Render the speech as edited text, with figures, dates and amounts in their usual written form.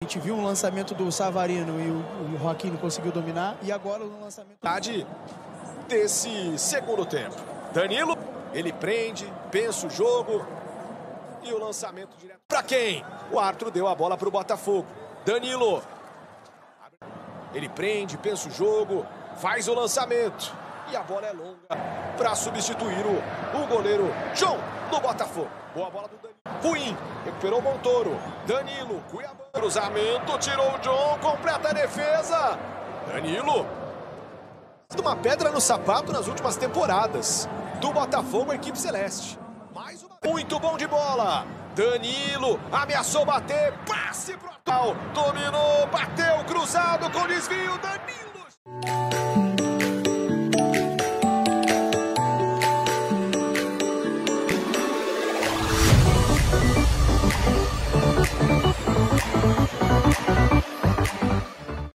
A gente viu um lançamento do Savarino e o Joaquim não conseguiu dominar. E agora o lançamento desse segundo tempo. Danilo, ele prende, pensa o jogo. E o lançamento direto para quem? O árbitro deu a bola para o Botafogo. Danilo. Ele prende, pensa o jogo, faz o lançamento. E a bola é longa para substituir o goleiro João do Botafogo. Boa bola do Danilo. Ruim, recuperou o Montoro. Danilo, Cuiabá. Cruzamento, tirou o John, completa a defesa. Danilo. Uma pedra no sapato nas últimas temporadas do Botafogo, a equipe celeste. Mais uma. Muito bom de bola. Danilo ameaçou bater, passe pro Dominou, bateu, cruzado com desvio, Danilo.